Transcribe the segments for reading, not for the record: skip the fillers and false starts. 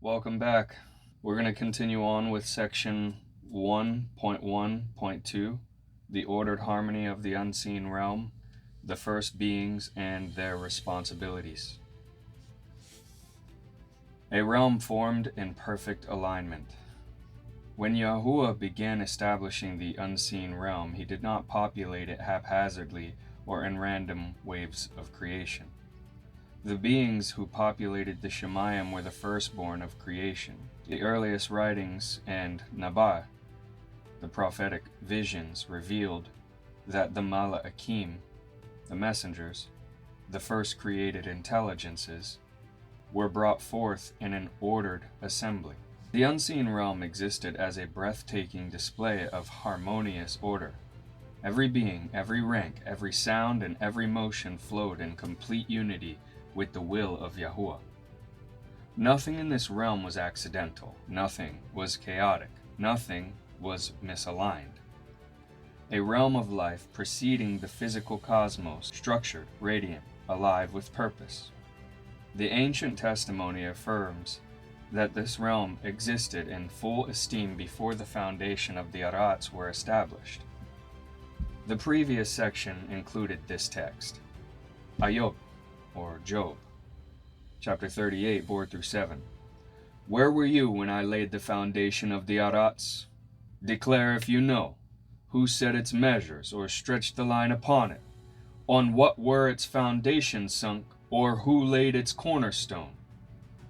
Welcome back. We're going to continue on with section 1.1.2, the ordered harmony of the unseen realm, the first beings and their responsibilities. A realm formed in perfect alignment. When Yahuwah began establishing the unseen realm, he did not populate it haphazardly or in random waves of creation. The beings who populated the shamaym were the firstborn of creation. The earliest writings and 𐤄𤄅, the prophetic visions, revealed that the 𝐤𝐄𝐄𝐅𝐿, the messengers, the first created intelligences, were brought forth in an ordered assembly. The unseen realm existed as a breathtaking display of harmonious order. Every being, every rank, every sound, and every motion flowed in complete unity with the will of Yahuwah. Nothing in this realm was accidental, nothing was chaotic, nothing was misaligned. A realm of life preceding the physical cosmos, structured, radiant, alive with purpose. The ancient testimony affirms that this realm existed in full esteem before the foundation of the erupts were established. The previous section included this text. 𝐤𝐄𝐄, or Job, chapter 38, 4-7. Where were you when I laid the foundation of the erupts? Declare if you know. Who set its measures, or stretched the line upon it? On what were its foundations sunk, or who laid its cornerstone?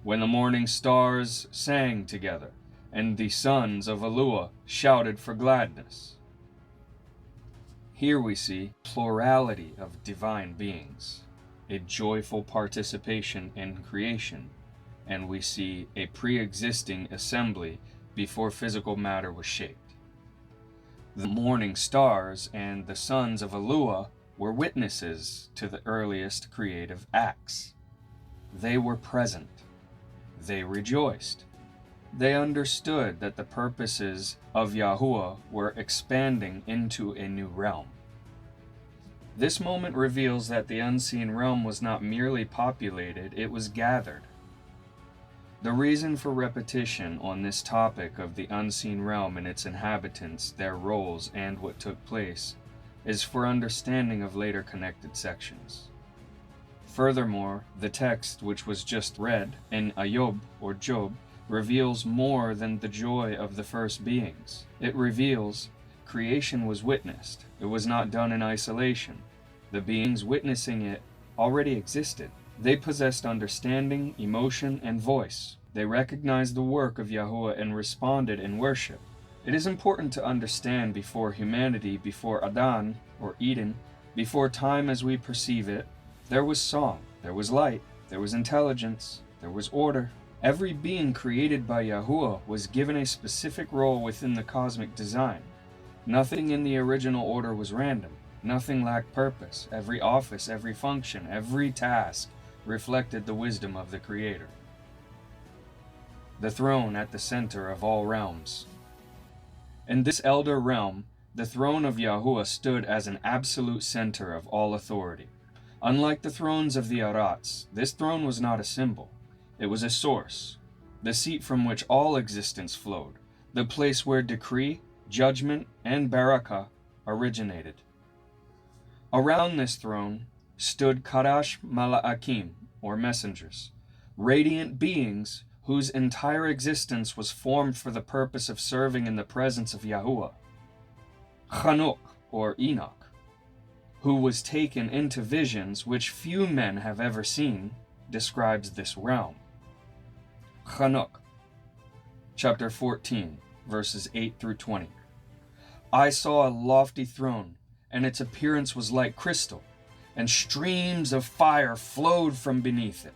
When the morning stars sang together, and the sons of 𝐤𝐿𝐿 shouted for gladness. Here we see plurality of divine beings, a joyful participation in creation, and we see a pre-existing assembly before physical matter was shaped. The morning stars and the sons of 𝐤𝐿𝐿 were witnesses to the earliest creative acts. They were present. They rejoiced. They understood that the purposes of Yahuwah were expanding into a new realm. This moment reveals that the unseen realm was not merely populated, it was gathered. The reason for repetition on this topic of the unseen realm and its inhabitants, their roles, and what took place is for understanding of later connected sections. Furthermore, the text which was just read in 𝐤𝐿𝐿, or Job, reveals more than the joy of the first beings. It reveals creation was witnessed. It was not done in isolation. The beings witnessing it already existed. They possessed understanding, emotion, and voice. They recognized the work of Yahuwah and responded in worship. It is important to understand before humanity, before Adán, or Eden, before time as we perceive it, there was song, there was light, there was intelligence, there was order. Every being created by Yahuwah was given a specific role within the cosmic design. Nothing in the original order was random. Nothing lacked purpose. Every office, every function, every task reflected the wisdom of the Creator. The throne at the center of all realms. In this elder realm, the throne of Yahuwah stood as an absolute center of all authority. Unlike the thrones of the erupts, this throne was not a symbol. It was a source, the seat from which all existence flowed, the place where decree, judgment, and barakah originated. Around this throne stood Kadash Mala'akim, or messengers, radiant beings whose entire existence was formed for the purpose of serving in the presence of Yahuwah. �𝐿𝐿, or Enoch, who was taken into visions which few men have ever seen, describes this realm. 𝐤𝐿𝐿, chapter 14, verses 8-20. I saw a lofty throne, and its appearance was like crystal, and streams of fire flowed from beneath it.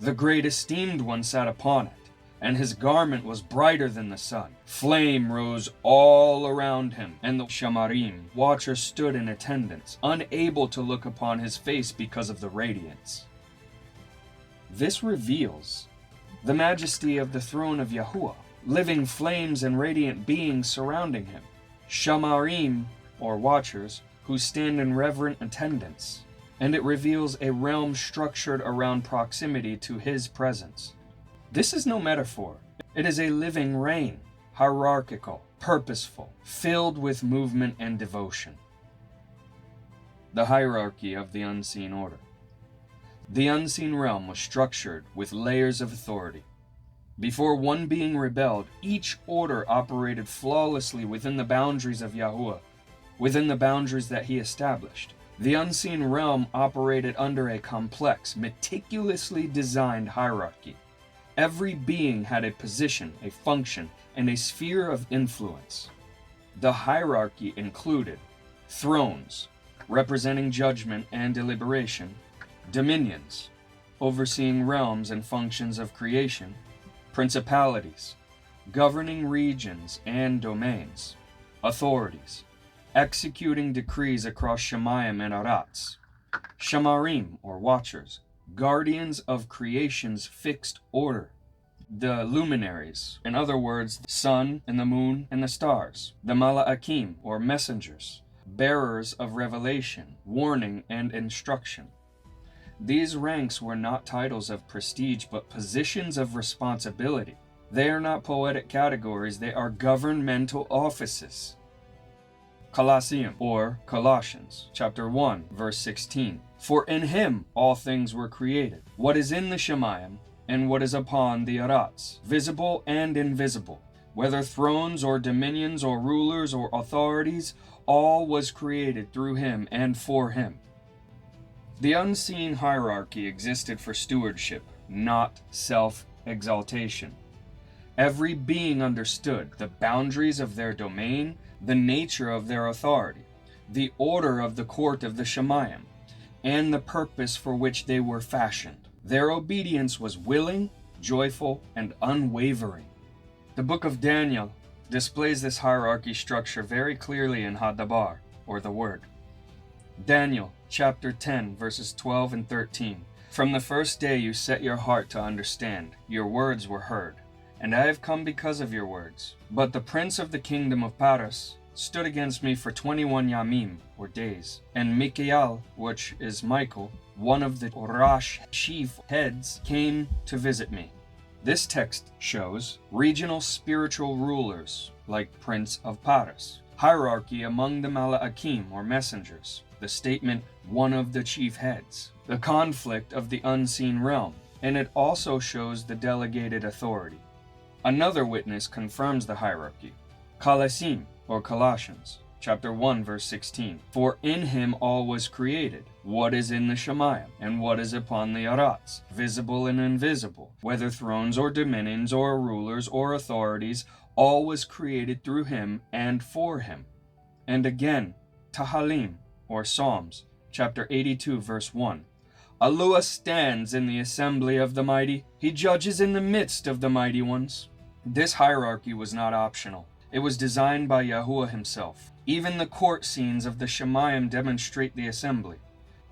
The great esteemed one sat upon it, and his garment was brighter than the sun. Flame rose all around him, and the shamaym, watchers, stood in attendance, unable to look upon his face because of the radiance. This reveals the majesty of the throne of Yahuwah, living flames and radiant beings surrounding him. Shamaym, or watchers, who stand in reverent attendance, and it reveals a realm structured around proximity to his presence. This is no metaphor. It is a living reign, hierarchical, purposeful, filled with movement and devotion. The hierarchy of the unseen order. The unseen realm was structured with layers of authority. Before one being rebelled, each order operated flawlessly within the boundaries of Yahuwah, within the boundaries that he established. The unseen realm operated under a complex, meticulously designed hierarchy. Every being had a position, a function, and a sphere of influence. The hierarchy included thrones, representing judgment and deliberation, dominions, overseeing realms and functions of creation, principalities, governing regions and domains, authorities, executing decrees across shamaym and erupts, shamaym, or watchers, guardians of creation's fixed order, the luminaries, in other words, the sun and the moon and the stars, the mala'akim, or messengers, bearers of revelation, warning, and instruction. These ranks were not titles of prestige, but positions of responsibility. They are not poetic categories, they are governmental offices. Colosseum, or Colossians, chapter 1, verse 16. For in him all things were created, what is in the shamaym, and what is upon the erupts, visible and invisible, whether thrones or dominions or rulers or authorities, all was created through him and for him. The unseen hierarchy existed for stewardship, not self-exaltation. Every being understood the boundaries of their domain, the nature of their authority, the order of the court of the shamaym, and the purpose for which they were fashioned. Their obedience was willing, joyful, and unwavering. The book of Daniel displays this hierarchy structure very clearly in Hadabar, or the Word. Daniel, chapter 10, verses 12 and 13. From the first day you set your heart to understand, your words were heard, and I have come because of your words. But the prince of the kingdom of Paras stood against me for 21 yamim, or days, and Mikael, which is Michael, one of the Rosh chief heads, came to visit me. This text shows regional spiritual rulers, like Prince of Paras, hierarchy among the mala'akim, or messengers, the statement, one of the chief heads, the conflict of the unseen realm, and it also shows the delegated authority. Another witness confirms the hierarchy. Colosseum, or Colossians, chapter 1, verse 16. For in him all was created, what is in the shamaym, and what is upon the erupts, visible and invisible, whether thrones or dominions or rulers or authorities, all was created through him and for him. And again, Tahalim, or Psalms, chapter 82, verse 1. Yahuwah stands in the assembly of the mighty. He judges in the midst of the mighty ones. This hierarchy was not optional. It was designed by Yahuwah himself. Even the court scenes of the shamaym demonstrate the assembly.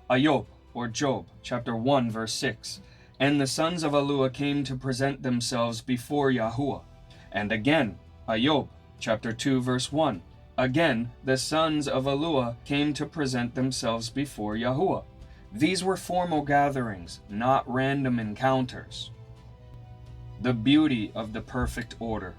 Ayub, or Job, chapter 1, verse 6. And the sons of Yahuwah came to present themselves before Yahuwah. And again, Ayub, chapter 2, verse 1. Again, the sons of Yahuwah came to present themselves before Yahuwah. These were formal gatherings, not random encounters. The beauty of the perfect order.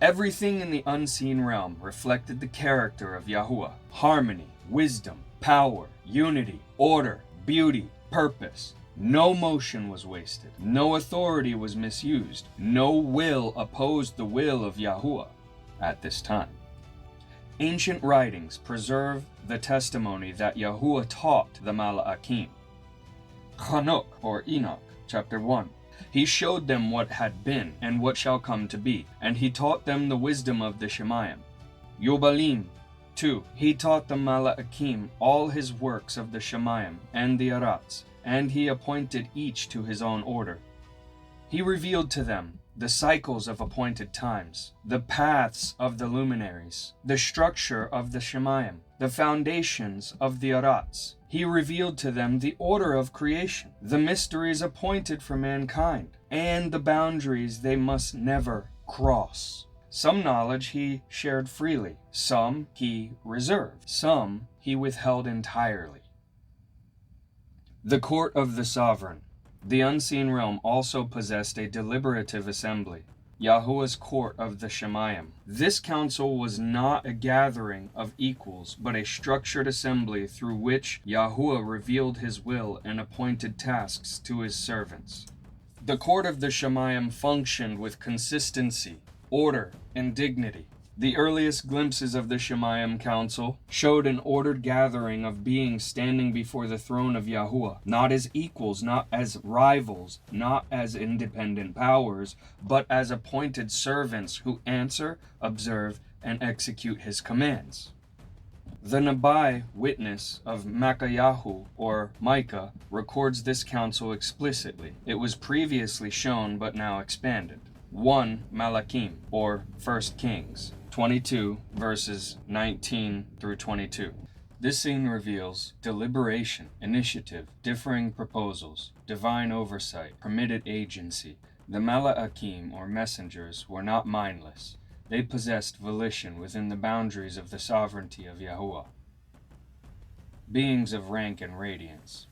Everything in the unseen realm reflected the character of Yahuwah. Harmony, wisdom, power, unity, order, beauty, purpose. No motion was wasted. No authority was misused. No will opposed the will of Yahuwah at this time. Ancient writings preserve the testimony that Yahuwah taught the mala'akim. Chanuk, or Enoch, chapter 1. He showed them what had been and what shall come to be, and he taught them the wisdom of the shamaym. Yobalim, 2. He taught the mala'akim all his works of the shamaym and the erupts, and he appointed each to his own order. He revealed to them the cycles of appointed times, the paths of the luminaries, the structure of the shamaym, the foundations of the erupts. He revealed to them the order of creation, the mysteries appointed for mankind, and the boundaries they must never cross. Some knowledge he shared freely, some he reserved, some he withheld entirely. The court of the sovereign. The unseen realm also possessed a deliberative assembly, Yahuwah's court of the Shamayim. This council was not a gathering of equals, but a structured assembly through which Yahuwah revealed his will and appointed tasks to his servants. The court of the Shamayim functioned with consistency, order, and dignity. The earliest glimpses of the Shamayim Council showed an ordered gathering of beings standing before the throne of Yahuwah, not as equals, not as rivals, not as independent powers, but as appointed servants who answer, observe, and execute his commands. The Nabai witness of Makayahu, or Micah, records this council explicitly. It was previously shown but now expanded. 1 Malachim, or 1 Kings, 22 verses 19 through 22. This scene reveals deliberation, initiative, differing proposals, divine oversight, permitted agency. The Malachim, or messengers, were not mindless. They possessed volition within the boundaries of the sovereignty of Yahuwah. Beings of rank and radiance.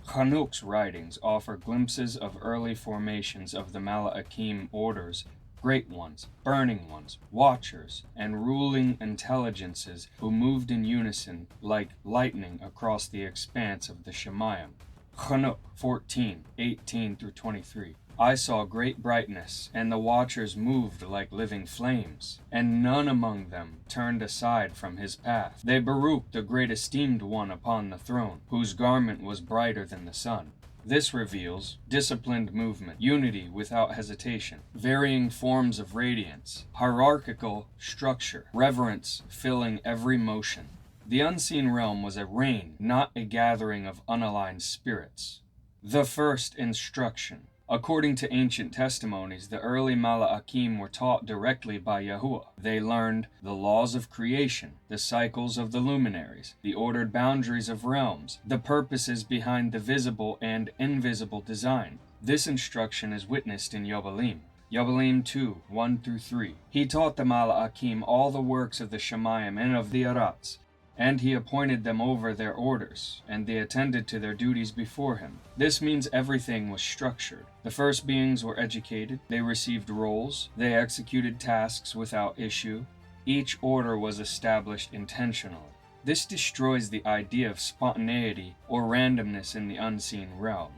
𤤄𤄅's writings offer glimpses of early formations of the Malachim orders, great ones, burning ones, watchers, and ruling intelligences who moved in unison like lightning across the expanse of the Shamayim. 𤤄𝄅 14:18 through 23. I saw great brightness, and the watchers moved like living flames, and none among them turned aside from his path. They baruched the great esteemed one upon the throne, whose garment was brighter than the sun. This reveals disciplined movement, unity without hesitation, varying forms of radiance, hierarchical structure, reverence filling every motion. The unseen realm was a reign, not a gathering of unaligned spirits. The first instruction. According to ancient testimonies, the early Malachim were taught directly by Yahuwah. They learned the laws of creation, the cycles of the luminaries, the ordered boundaries of realms, the purposes behind the visible and invisible design. This instruction is witnessed in Yobalim. Yobalim 2, 1 through 3. He taught the Malachim all the works of the Shamayim and of the Erupts, and he appointed them over their orders, and they attended to their duties before him. This means everything was structured. The first beings were educated, they received roles, they executed tasks without issue. Each order was established intentionally. This destroys the idea of spontaneity or randomness in the unseen realm.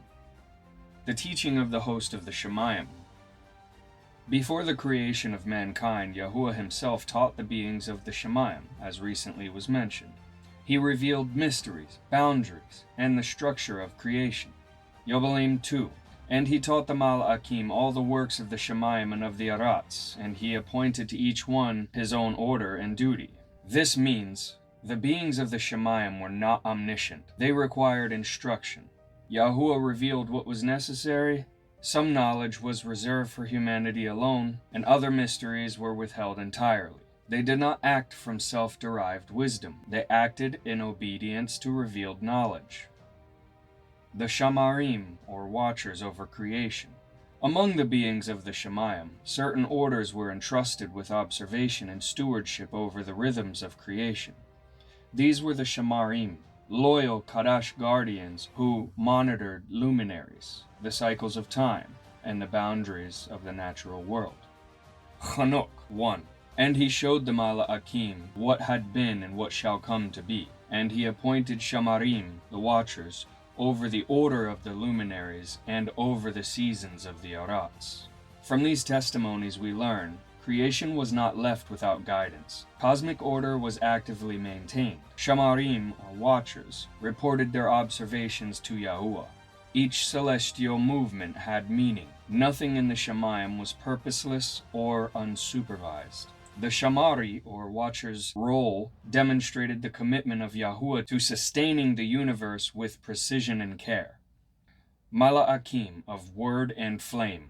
The teaching of the host of the Shamayim. Before the creation of mankind, Yahuwah himself taught the beings of the Shamayim, as recently was mentioned. He revealed mysteries, boundaries, and the structure of creation. Yobalim 2. And he taught the Malachim all the works of the Shamayim and of the Erupts, and he appointed to each one his own order and duty. This means the beings of the Shamayim were not omniscient. They required instruction. Yahuwah revealed what was necessary. Some knowledge was reserved for humanity alone, and other mysteries were withheld entirely. They did not act from self-derived wisdom. They acted in obedience to revealed knowledge. The Shamaym, or watchers over creation. Among the beings of the Shamayim, certain orders were entrusted with observation and stewardship over the rhythms of creation. These were the Shamarim, loyal Kadash guardians who monitored luminaries, the cycles of time, and the boundaries of the natural world. 𤤄𝄅 1. And he showed the Malachim what had been and what shall come to be, and he appointed Shamarim, the watchers, over the order of the luminaries and over the seasons of the Erupts. From these testimonies we learn creation was not left without guidance. Cosmic order was actively maintained. Shamarim, or watchers, reported their observations to Yahuwah. Each celestial movement had meaning. Nothing in the Shamayim was purposeless or unsupervised. The Shamari, or watcher's role, demonstrated the commitment of Yahuwah to sustaining the universe with precision and care. Malachim, of word and flame.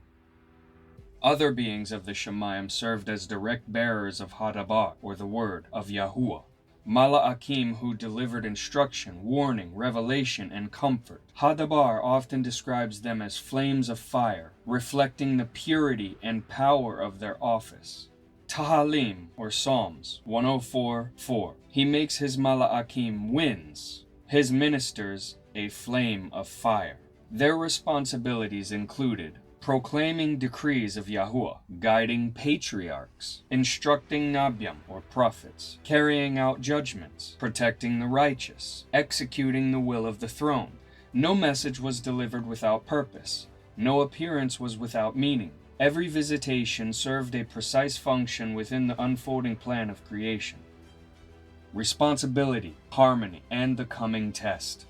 Other beings of the Shamayim served as direct bearers of Hadabar, or the word of Yahuwah. Malachim who delivered instruction, warning, revelation, and comfort. Hadabar often describes them as flames of fire, reflecting the purity and power of their office. Tahalim, or Psalms 104:4. He makes his Malachim winds, his ministers a flame of fire. Their responsibilities included proclaiming decrees of Yahuwah, guiding patriarchs, instructing Nabiam or prophets, carrying out judgments, protecting the righteous, executing the will of the throne. No message was delivered without purpose. No appearance was without meaning. Every visitation served a precise function within the unfolding plan of creation. Responsibility, harmony, and the coming test.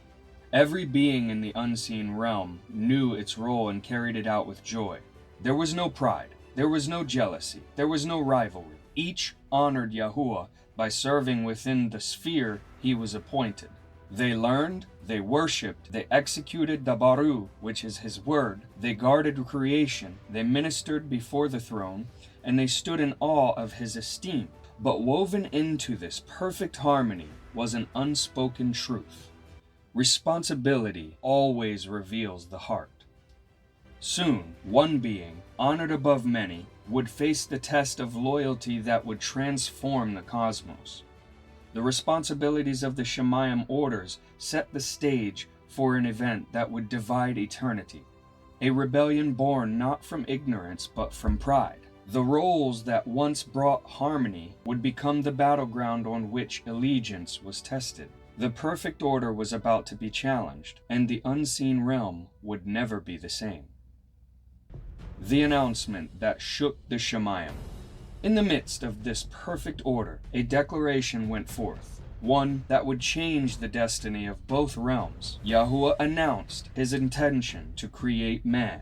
Every being in the unseen realm knew its role and carried it out with joy. There was no pride, there was no jealousy, there was no rivalry. Each honored Yahuwah by serving within the sphere he was appointed. They learned, they worshipped, they executed Dabaru, which is his word, they guarded creation, they ministered before the throne, and they stood in awe of his esteem. But woven into this perfect harmony was an unspoken truth. Responsibility always reveals the heart. Soon, one being, honored above many, would face the test of loyalty that would transform the cosmos. The responsibilities of the shamaym orders set the stage for an event that would divide eternity, a rebellion born not from ignorance but from pride. The roles that once brought harmony would become the battleground on which allegiance was tested. The perfect order was about to be challenged, and the unseen realm would never be the same. The announcement that shook the shamaym. In the midst of this perfect order, a declaration went forth, one that would change the destiny of both realms. Yahuwah announced his intention to create man.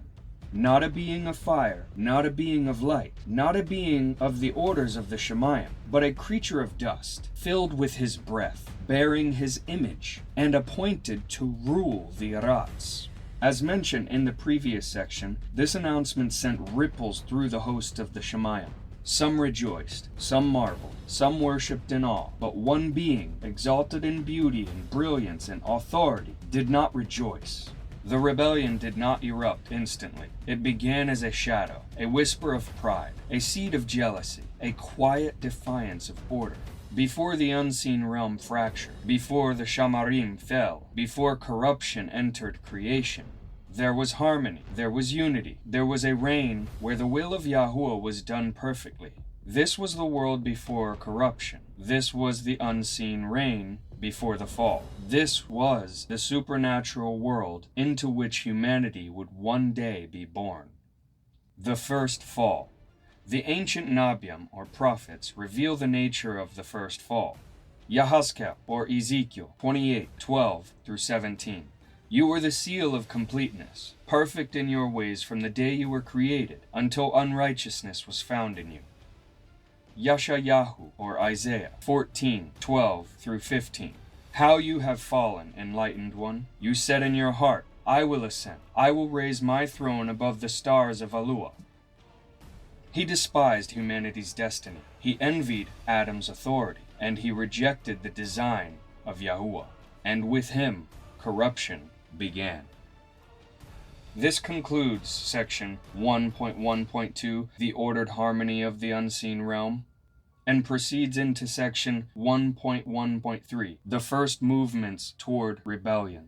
Not a being of fire, not a being of light, not a being of the orders of the shamaym, but a creature of dust, filled with his breath, bearing his image, and appointed to rule the erupts. As mentioned in the previous section, this announcement sent ripples through the host of the shamaym. Some rejoiced, some marveled, some worshipped in awe, but one being, exalted in beauty and brilliance and authority, did not rejoice. The rebellion did not erupt instantly. It began as a shadow, a whisper of pride, a seed of jealousy, a quiet defiance of order. Before the unseen realm fractured, before the shamaym fell, before corruption entered creation, there was harmony, there was unity, there was a reign where the will of Yahuwah was done perfectly. This was the world before corruption. This was the unseen reign before the fall. This was the supernatural world into which humanity would one day be born. The first fall. The ancient Nabiam, or prophets, reveal the nature of the first fall. Yahazkel, or Ezekiel, 28:12-17. You were the seal of completeness, perfect in your ways from the day you were created, until unrighteousness was found in you. Yeshayahu, or Isaiah, 14:12-15. How you have fallen, enlightened one! You said in your heart, I will ascend, I will raise my throne above the stars of Alua. He despised humanity's destiny. He envied Adam's authority, and he rejected the design of Yahuwah. And with him, corruption began. This concludes section 1.1.2, the ordered harmony of the unseen realm, and proceeds into section 1.1.3, the first movements toward rebellion.